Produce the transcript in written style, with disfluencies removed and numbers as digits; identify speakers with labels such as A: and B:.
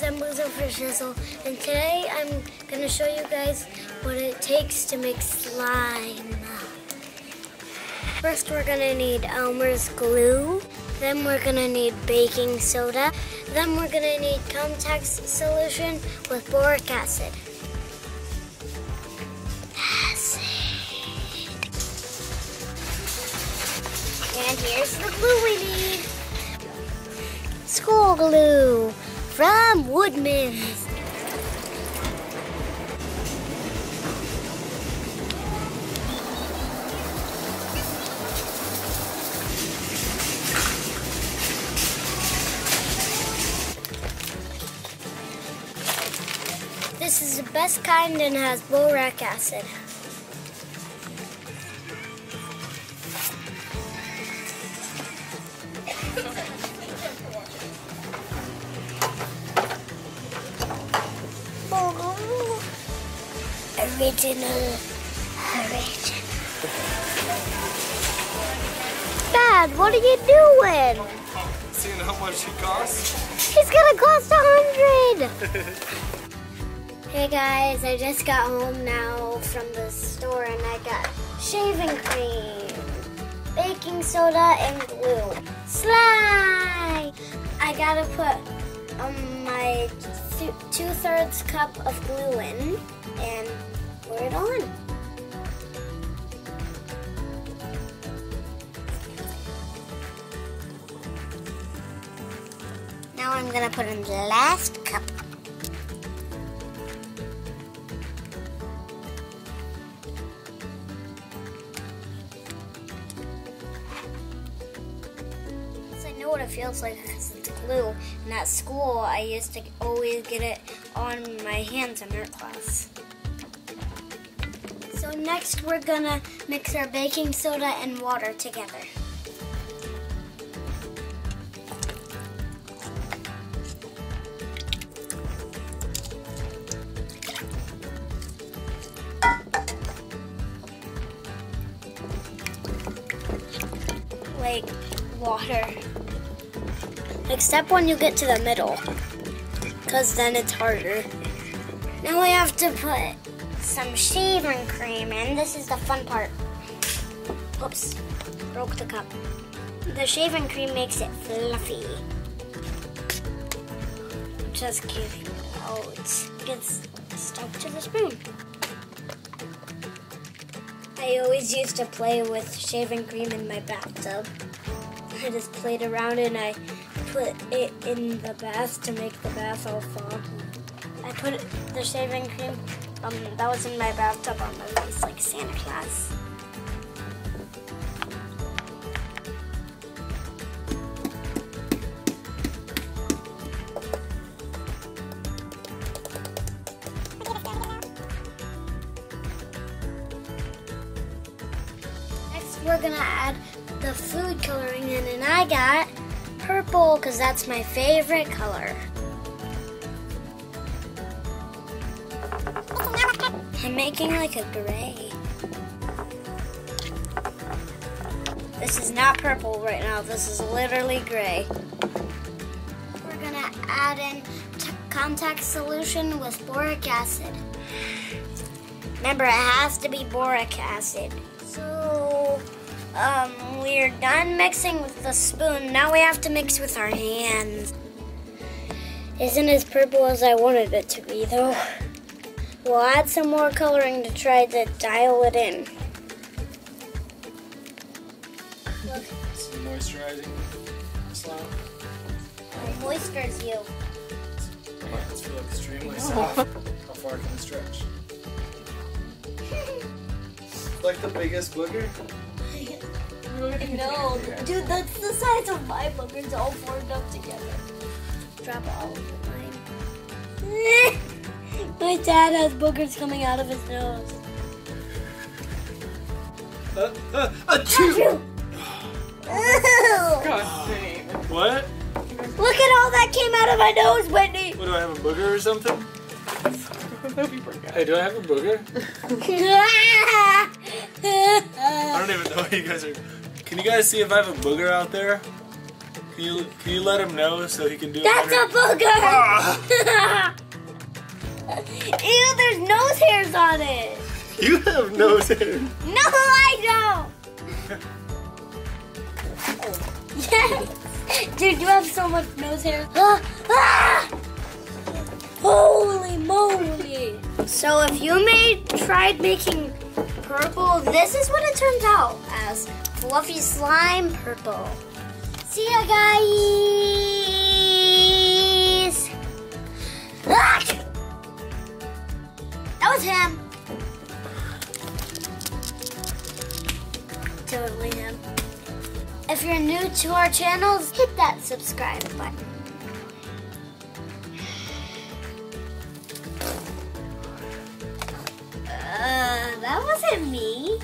A: I'm Bozo for Shizzle, and today I'm going to show you guys what it takes to make slime. First we're going to need Elmer's glue, then we're going to need baking soda, then we're going to need contact solution with boric acid. And here's the glue we need. School glue from Woodman's. This is the best kind and has boric acid. Original. Dad, what are you doing?
B: Seeing how much he costs?
A: He's gonna cost 100. Hey guys, I just got home now from the store and I got shaving cream, baking soda, and glue. Slime! I gotta put my 2/3 cup of glue in and pour it on. Now I'm gonna put in the last cup. I know what it feels like because it's glue. And at school, I used to always get it on my hands in art class. So next we're gonna mix our baking soda and water together. Like water. Except when you get to the middle, because then it's harder. Now we have to put some shaving cream in. This is the fun part. Oops, broke the cup. The shaving cream makes it fluffy. Just kidding. Oh, it gets stuck to the spoon. I always used to play with shaving cream in my bathtub. I just played around and I put it in the bath to make the bath all foggy. I put the shaving cream that was in my bathtub on my face like Santa Claus. Next we're gonna add the food coloring in, and I got purple because that's my favorite color. I'm making like a gray. This is not purple right now, this is literally gray. We're gonna add in contact solution with boric acid. Remember, it has to be boric acid. So, we're done mixing with the spoon. Now we have to mix with our hands. Isn't as purple as I wanted it to be, though. We'll add some more coloring to try to dial it in.
B: Some moisturizing slime.
A: It moistures you.
B: My hands feel extremely soft. How far can it stretch? Like the biggest booger?
A: No, dude, that's the size of my boogers all formed up together. Drop all of mine. My dad has boogers coming out of his nose.
B: Achoo!
C: God dang.
B: What?
A: Look at all that came out of my nose, Whitney.
B: What, do I have a booger or something? Hey, do I have a booger? I don't even know what you guys are. Can you guys see if I have a booger out there? Can you let him know so he can do it
A: That's
B: better?
A: a booger! Ew, there's nose hairs on it.
B: You have nose hair.
A: No, I don't. Yes. Dude, you have so much nose hair. Holy moly. So if you tried making purple, this is what it turns out as. Fluffy slime purple. See ya, guys. Ah! That was him. Totally him. If you're new to our channel, hit that subscribe button. That wasn't me.